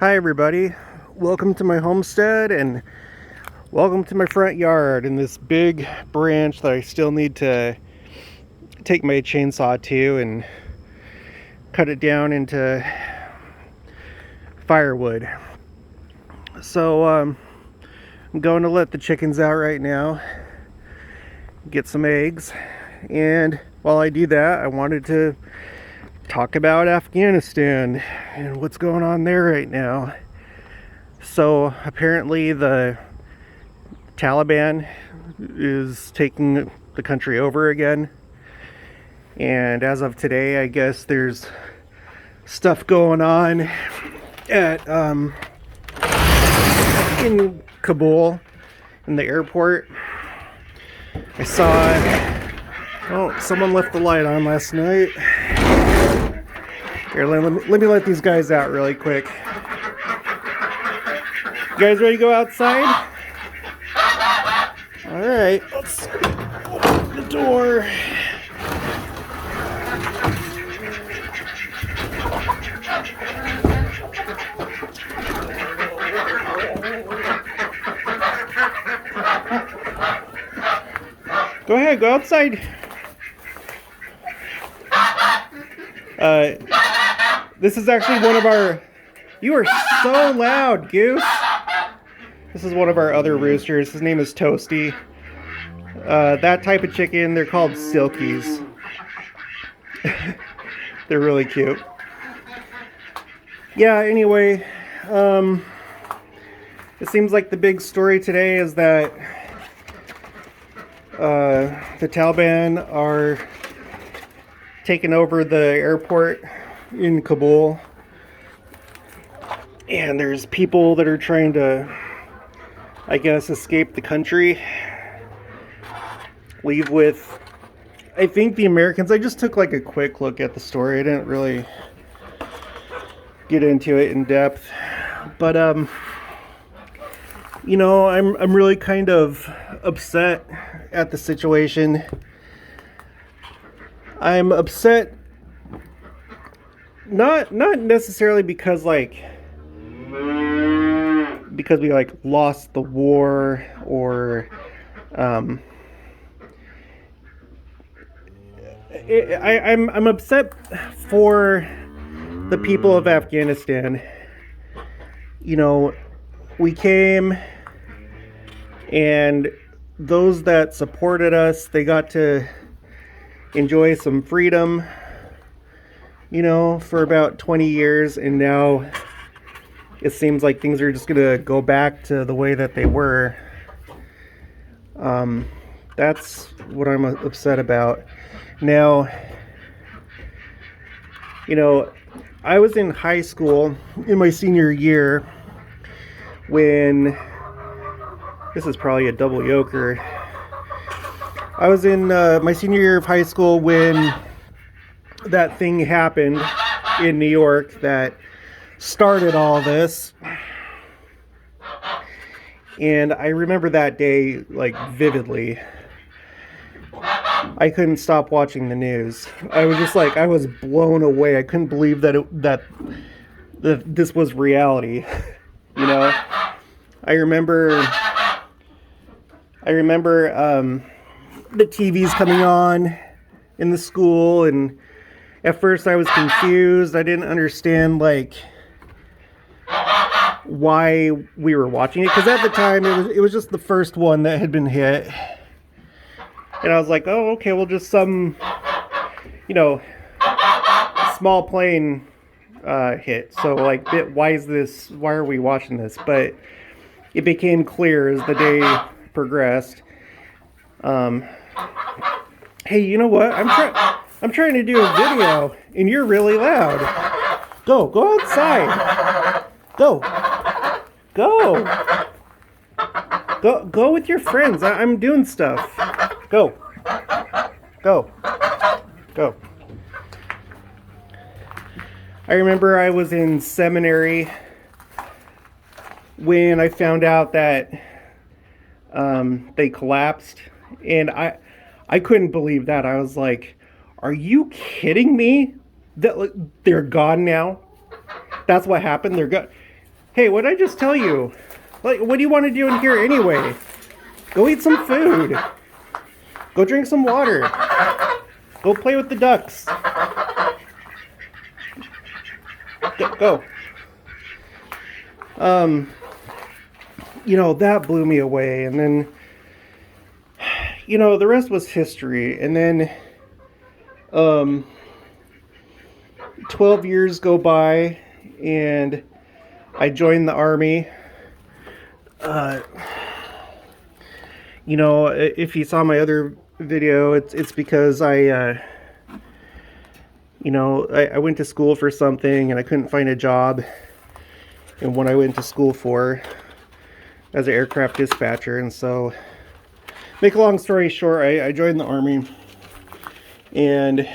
Hi everybody, welcome to my homestead and welcome to my front yard and this big branch that I still need to take my chainsaw to and cut it down into firewood. So I'm going to let the chickens out right now, get some eggs, and while I do that I wanted to talk about Afghanistan and what's going on there right now. So apparently the Taliban is taking the country over again, and as of today I guess there's stuff going on at in Kabul in the airport. I saw someone left the light on last night. Here, let me let these guys out really quick. You guys ready to go outside? Alright, let's open the door. Go ahead, go outside. This is actually one of our... You are so loud, Goose. This is one of our other roosters. His name is Toasty. That type of chicken, they're called silkies. They're really cute. Yeah, anyway, it seems like the big story today is that the Taliban are taking over the airport in Kabul, and there's people that are trying to, I guess, escape the country, leave with, I think, the Americans. I just took like a quick look at the story. I didn't really get into it in depth, but you know, I'm really kind of upset at the situation. I'm upset not necessarily because we like lost the war, or I'm upset for the people of Afghanistan. You know, we came, and those that supported us, they got to enjoy some freedom, you know, for about 20 years, and now it seems like things are just gonna go back to the way that they were. That's what I'm upset about. Now, you know, I was in high school in my senior year when, this is probably a double yoker. I was in my senior year of high school when that thing happened in New York that started all this. And I remember that day like vividly. I couldn't stop watching the news. I was just like, I was blown away. I couldn't believe that this was reality. You know, I remember the TVs coming on in the school, and at first I was confused. I didn't understand like why we were watching it, because at the time it was just the first one that had been hit, and I was like, oh, okay, well, just some, you know, small plane hit. So like, why are we watching this? But it became clear as the day progressed. Hey, you know what? I'm trying to do a video, and you're really loud. Go outside. Go with your friends. I'm doing stuff. Go. I remember I was in seminary when I found out that they collapsed, and I couldn't believe that. I was like, are you kidding me? That they're gone now? That's what happened? They're gone. Hey, what did I just tell you? Like, what do you want to do in here anyway? Go eat some food. Go drink some water. Go play with the ducks. Go. You know, that blew me away. And then, you know, the rest was history. And then, 12 years go by, and I joined the Army. You know, if you saw my other video, it's because I went to school for something and I couldn't find a job. And what I went to school for as an aircraft dispatcher. And so, make a long story short, I joined the Army. And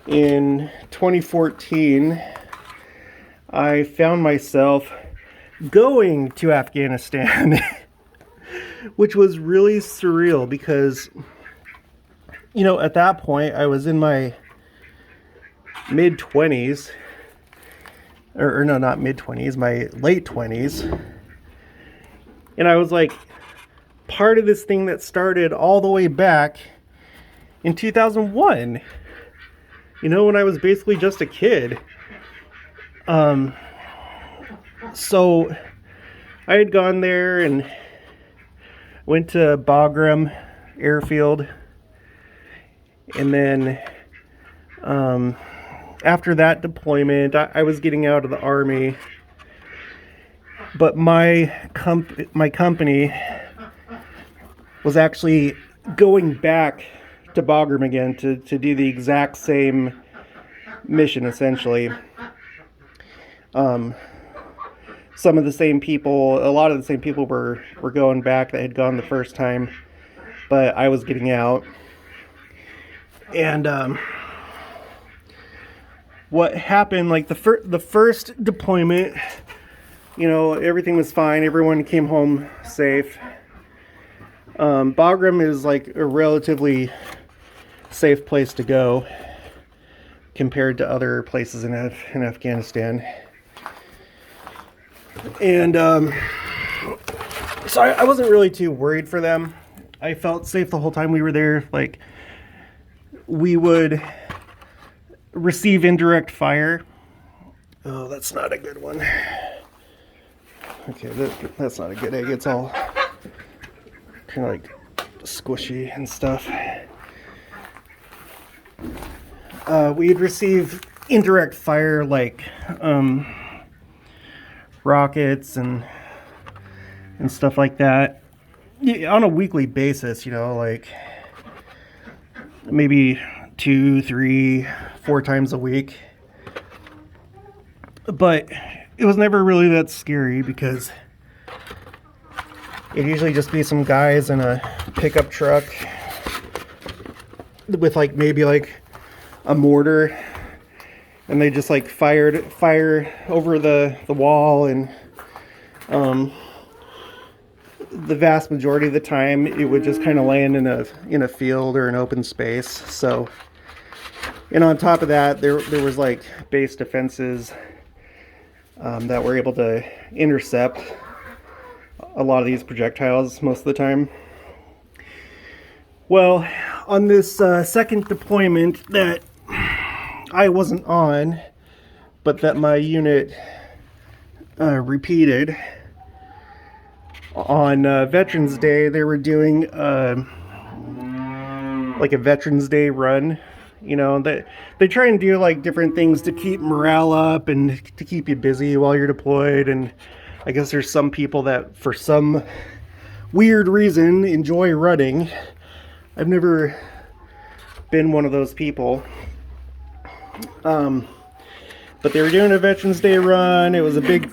in 2014, I found myself going to Afghanistan, which was really surreal because, you know, at that point I was in my mid-20s, or no, not mid-20s, my late 20s, and I was like part of this thing that started all the way back in 2001, you know, when I was basically just a kid. So I had gone there and went to Bagram airfield, and then after that deployment, I was getting out of the Army, but my company was actually going back to Bagram again to do the exact same mission, essentially. Some of the same people, a lot of the same people were going back that had gone the first time, but I was getting out. And what happened, like the first deployment, you know, everything was fine. Everyone came home safe. Bagram is like a relatively safe place to go compared to other places in Afghanistan. And so I wasn't really too worried for them. I felt safe the whole time we were there. Like, we would receive indirect fire. Oh, that's not a good one. Okay, that's not a good egg. It's all kind of like squishy and stuff. We'd receive indirect fire, like rockets and stuff like that, on a weekly basis, you know, like maybe 2, 3, 4 times a week. But it was never really that scary because it'd usually just be some guys in a pickup truck with like maybe like a mortar, and they just like fire over the wall, and the vast majority of the time it would just kind of land in a field or an open space. So, and on top of that, there was like base defenses that were able to intercept a lot of these projectiles most of the time. Well, on this second deployment that I wasn't on, but that my unit repeated, on Veterans Day, they were doing like a Veterans Day run. You know, they try and do like different things to keep morale up and to keep you busy while you're deployed. And I guess there's some people that, for some weird reason, enjoy running. I've never been one of those people. But they were doing a Veterans Day run. It was a big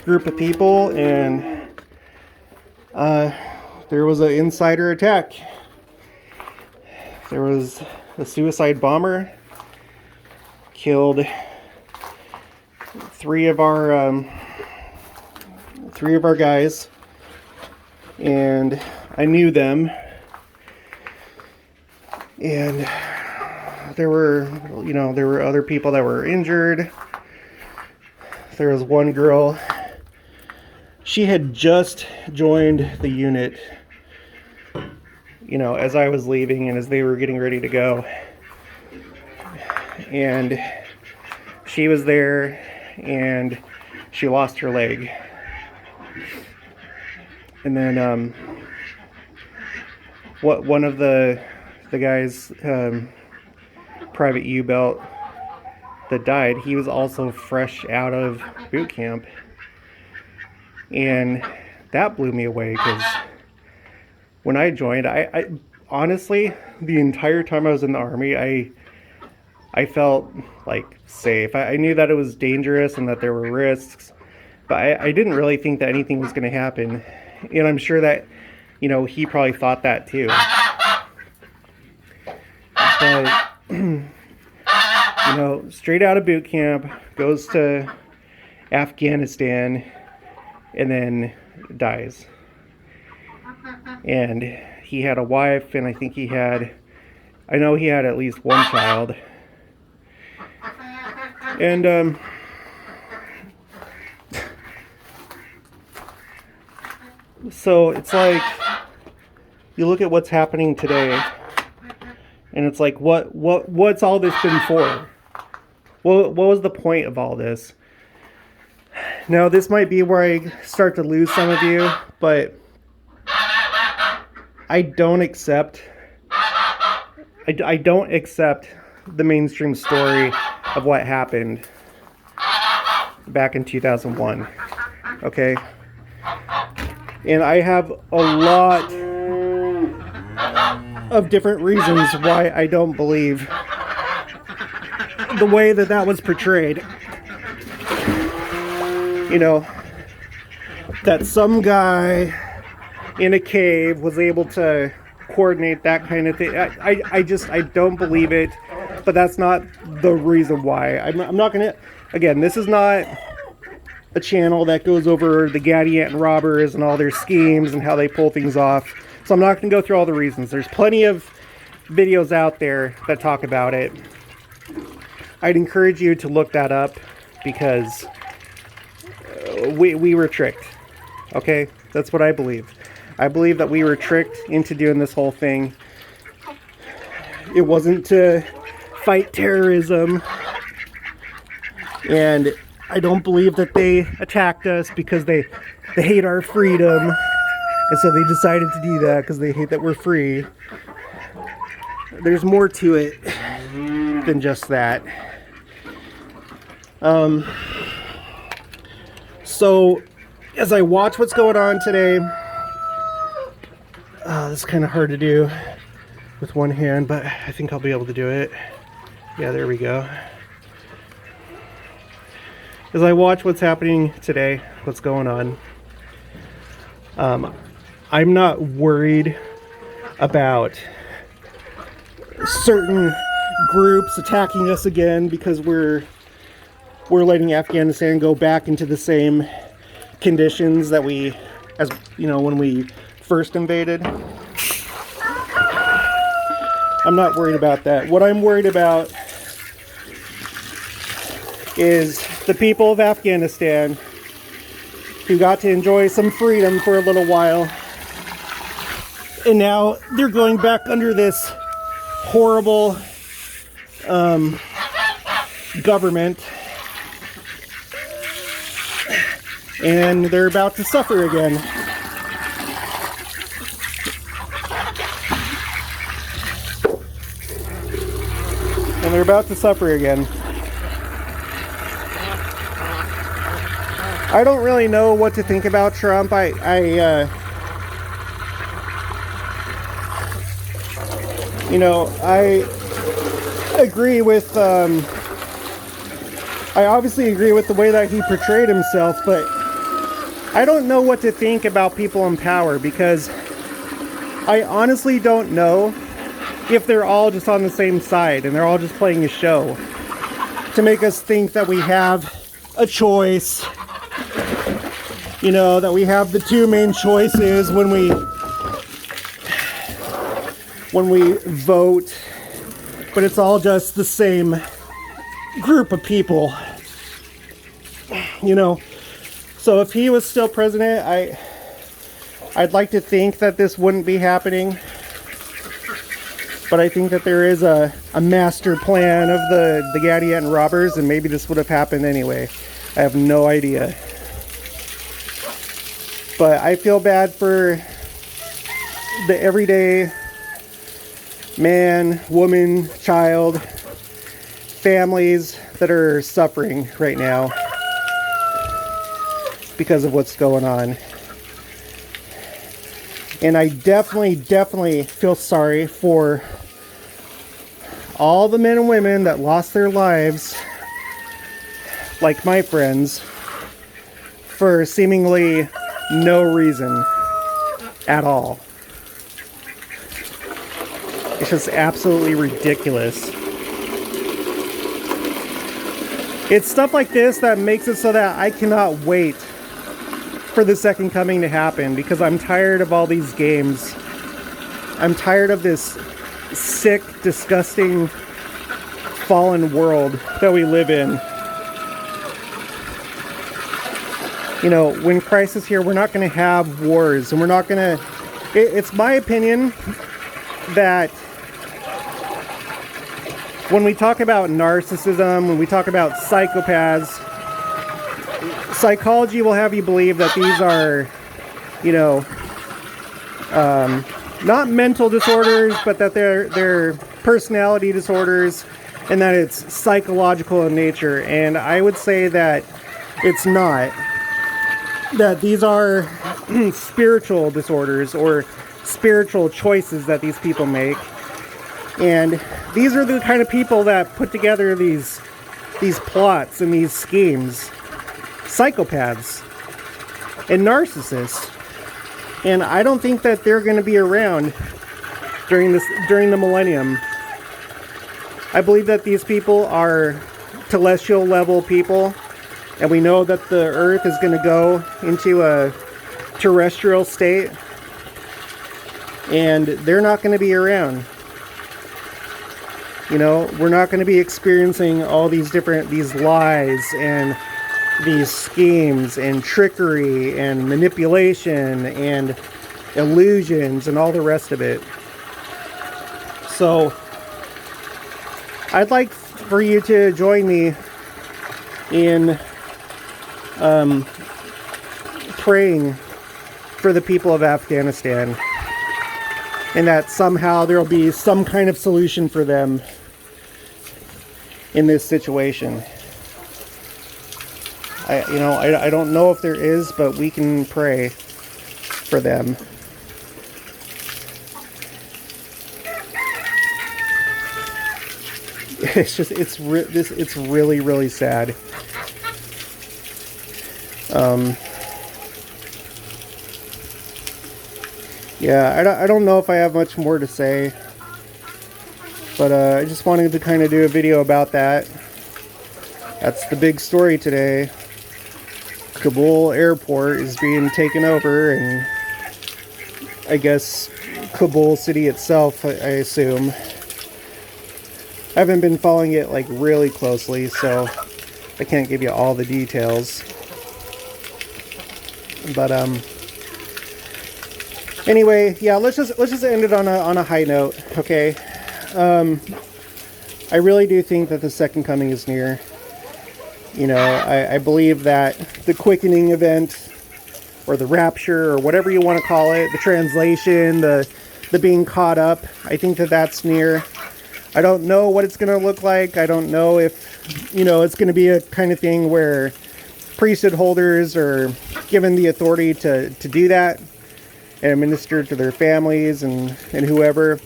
group of people, and there was an insider attack. There was a suicide bomber, killed three of our guys, and I knew them. And there were other people that were injured. there was one girl. She had just joined the unit, you know, as I was leaving and as they were getting ready to go. And she was there and she lost her leg. And then one of the guys, Private Ubelt, that died, he was also fresh out of boot camp. And that blew me away, because when I joined, I honestly, the entire time I was in the Army, I felt like safe. I knew that it was dangerous and that there were risks, but I didn't really think that anything was going to happen. And I'm sure that, you know, he probably thought that too. But, you know, straight out of boot camp, goes to Afghanistan, and then dies. And he had a wife, and I think I know he had at least one child. And so it's like, you look at what's happening today, and it's like, what's all this been for? What was the point of all this? Now, this might be where I start to lose some of you, but I don't accept the mainstream story of what happened back in 2001. Okay? And I have a lot of different reasons why I don't believe the way that was portrayed. You know, that some guy in a cave was able to coordinate that kind of thing. I don't believe it, but that's not the reason why. I'm not gonna, again, this is not a channel that goes over the Gadianton robbers and all their schemes and how they pull things off. So I'm not gonna go through all the reasons. There's plenty of videos out there that talk about it. I'd encourage you to look that up, because we were tricked. Okay, that's what I believe. I believe that we were tricked into doing this whole thing. It wasn't to fight terrorism, and I don't believe that they attacked us because they hate our freedom, and so they decided to do that because they hate that we're free. There's more to it than just that. So as I watch what's going on today, this is kind of hard to do with one hand, but I think I'll be able to do it. Yeah, there we go. As I watch what's happening today, what's going on, I'm not worried about certain groups attacking us again, because we're letting Afghanistan go back into the same conditions that as you know, when we first invaded. I'm not worried about that. What I'm worried about is the people of Afghanistan who got to enjoy some freedom for a little while, and now they're going back under this horrible government, and they're about to suffer again. And they're about to suffer again. I don't really know what to think about Trump. You know, I agree with, I obviously agree with the way that he portrayed himself, but I don't know what to think about people in power, because I honestly don't know if they're all just on the same side and they're all just playing a show to make us think that we have a choice, you know, that we have the two main choices when we vote, but it's all just the same group of people. You know, so if he was still president, I'd like to think that this wouldn't be happening. But I think that there is a master plan of the Gadian robbers, and maybe this would have happened anyway. I have no idea. But I feel bad for the everyday man, woman, child, families that are suffering right now because of what's going on. And I definitely feel sorry for all the men and women that lost their lives, like my friends, for seemingly no reason at all. It's just absolutely ridiculous. It's stuff like this that makes it so that I cannot wait for the second coming to happen, because I'm tired of all these games. I'm tired of this sick, disgusting, fallen world that we live in. You know, when Christ is here, we're not going to have wars, and we're not going to... It's my opinion that when we talk about narcissism, when we talk about psychopaths, psychology will have you believe that these are, you know, not mental disorders, but that they're personality disorders, and that it's psychological in nature. And I would say that it's not. That these are spiritual disorders or spiritual choices that these people make. And these are the kind of people that put together these plots and these schemes. Psychopaths and narcissists. And I don't think that they're going to be around during the millennium. I believe that these people are celestial level people, and we know that the earth is going to go into a terrestrial state, and they're not going to be around. You know, we're not going to be experiencing all these lies and these schemes and trickery and manipulation and illusions and all the rest of it. So I'd like for you to join me in praying for the people of Afghanistan, and that somehow there will be some kind of solution for them in this situation. I don't know if there is, but we can pray for them. It's really, really sad. Yeah, I don't know if I have much more to say, but I just wanted to kind of do a video about that. That's the big story today. Kabul airport is being taken over, and I guess Kabul city itself, I assume. I haven't been following it like really closely, so I can't give you all the details. But anyway, yeah, let's just end it on a high note, okay? I really do think that the second coming is near. You know, I believe that the quickening event, or the rapture, or whatever you want to call it, the translation, the being caught up, I think that that's near. I don't know what it's going to look like. I don't know if, you know, it's going to be a kind of thing where priesthood holders are given the authority to do that and administer to their families and whoever.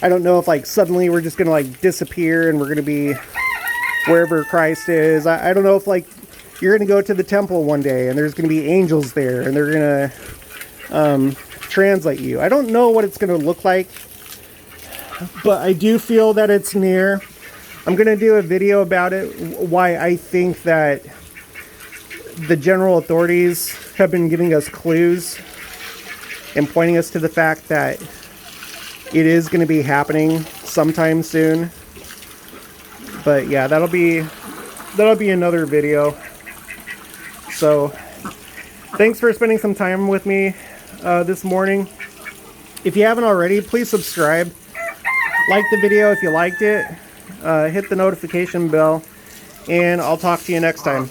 I don't know if like suddenly we're just going to like disappear and we're going to be wherever Christ is. I don't know if like you're going to go to the temple one day and there's going to be angels there and they're going to translate you. I don't know what it's going to look like, but I do feel that it's near. I'm going to do a video about it, why I think that the general authorities have been giving us clues and pointing us to the fact that it is going to be happening sometime soon. But yeah, that'll be another video. So thanks for spending some time with me this morning. If you haven't already, please subscribe. Like the video if you liked it. Hit the notification bell. And I'll talk to you next time.